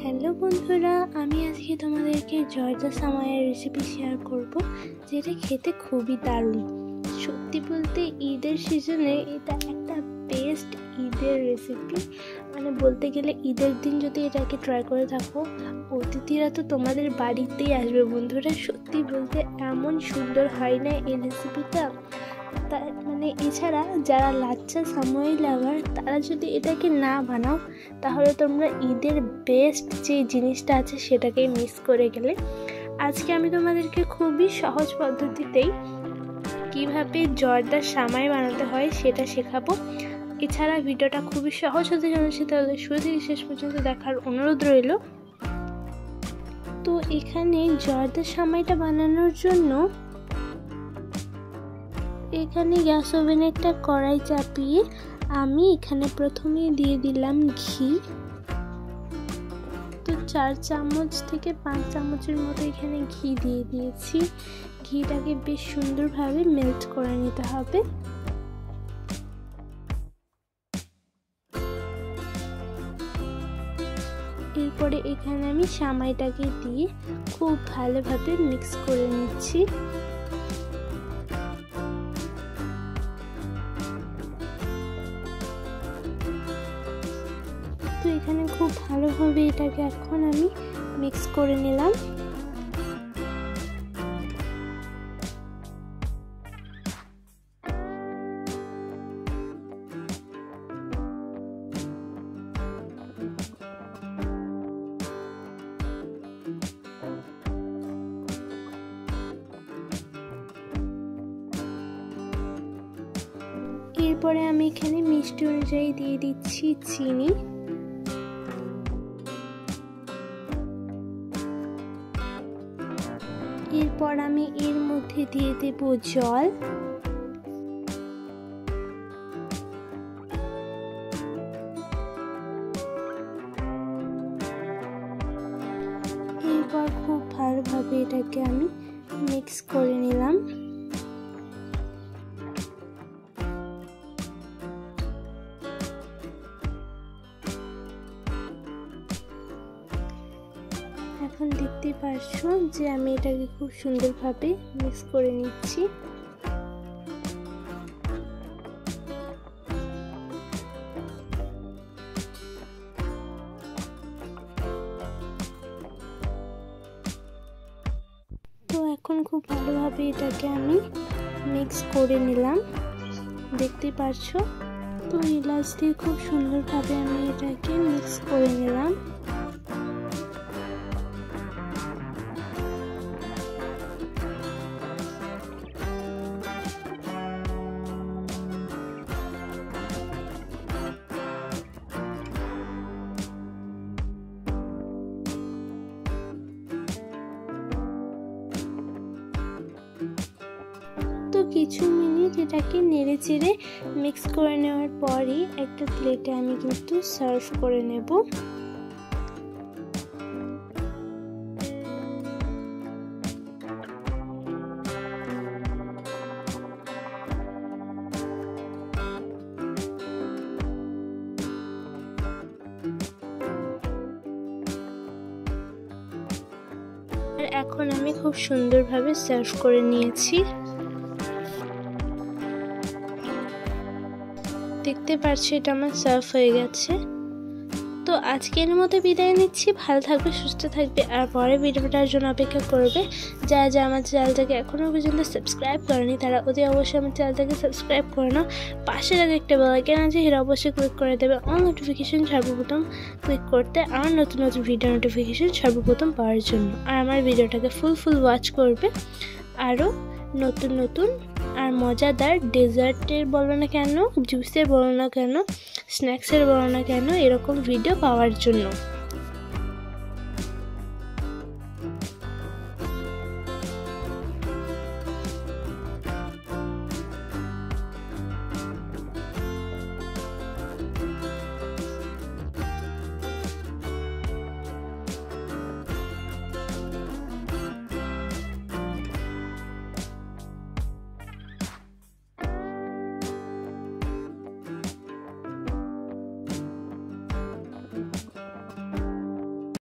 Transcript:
Hello বন্ধুরা, আমি আজকে তোমাদেরকে জর্দা সামাইয়ের রেসিপি শেয়ার করব, যেটা খেতে খুবই দারুণ। সত্যি বলতে ঈদের সিজনে এটা একটা বেস্ট ঈদের রেসিপি। বলতে গেলে ঈদের দিন যদি এটাকে ট্রাই করে থাকো, অতিথিরা তো তোমাদের বাড়িতেই আসবে বন্ধুরা। সত্যি বলতে এমন সুন্দর হয় না এই রেসিপিটা। এছাড়া যারা লাচ্চা সামাই লাভার, তারা যদি এটাকে না বানাও তাহলে তোমরা ঈদের বেস্ট যে জিনিসটা আছে সেটাকেই মিস করে গেলে। আজকে আমি তোমাদেরকে খুবই সহজ পদ্ধতিতেই কিভাবে জর্দা সামাই বানাতে হয় সেটা শেখাবো। এছাড়া ভিডিওটা খুবই সহজ হতে চলেছে, তাহলে শুরু থেকে শেষ পর্যন্ত দেখার অনুরোধ রইল। তো এখানে জর্দা সামাইটা বানানোর জন্য এখানে গ্যাস ওভেনে একটা কড়াই চাপিয়ে আমি এখানে প্রথমে দিয়ে দিলাম ঘি। তো 4 চামচ থেকে 5 চামচের মতো এখানে ঘি দিয়ে দিয়েছি। ঘিটাকে বেশ সুন্দরভাবে মেল্ট করে নিতে হবে। এরপরে এখানে আমি সামাইটাকে দিয়ে খুব ভালোভাবে মিক্স করে নিচ্ছি। তো এখানে খুব ভালোভাবে এটাকে এখন আমি মিক্স করে নিলাম। এরপরে আমি এখানে মিষ্টি অনুযায়ী দিয়ে দিচ্ছি চিনি। এরপর আমি এর মধ্যে দিয়ে দেব জল। এরপর খুব ভালোভাবে এটাকে আমি মিক্স করে নিলাম। এখন দেখতে পারছো যে আমি এটাকে খুব সুন্দরভাবে মিক্স করে নিচ্ছি। তো এখন খুব ভালোভাবে এটাকে আমি মিক্স করে নিলাম, দেখতে পারছো। তো এলাচ দিয়ে খুব সুন্দরভাবে আমি এটাকে মিক্স করে নিলাম। তো কিছু মিনিট এটাকে নেড়ে চেড়ে মিক্স করে নেওয়ার পরই একটা প্লেটে আমি কিন্তু সার্ভ করে নেব। এখন আমি খুব সুন্দরভাবে সার্ভ করে নিয়েছি, দেখতে পাচ্ছি এটা আমার সার্ভ হয়ে গেছে। তো আজকের মতো বিদায় নিচ্ছি। ভালো থাকবে, সুস্থ থাকবে, আর পরে ভিডিওটার জন্য অপেক্ষা করবে। যারা আমার চ্যানেলটাকে এখনও পর্যন্ত সাবস্ক্রাইব করেনি তারা অতি অবশ্যই আমার চ্যানেলটাকে সাবস্ক্রাইব করে নাও। পাশে যে একটা বেল আইকন আছে সেটা অবশ্যই ক্লিক করে দেবে, অল নোটিফিকেশন সর্বপ্রথম ক্লিক করতে, আর নতুন নতুন ভিডিও নোটিফিকেশন সর্বপ্রথম পাওয়ার জন্য। আর আমার ভিডিওটাকে ফুল ওয়াচ করবে। আরও নতুন নতুন আর মজাদার ডেজার্টের বলো না কেন, জুসের বলো না কেন, স্ন্যাক্সের বলো না কেন, এরকম ভিডিও পাওয়ার জন্য।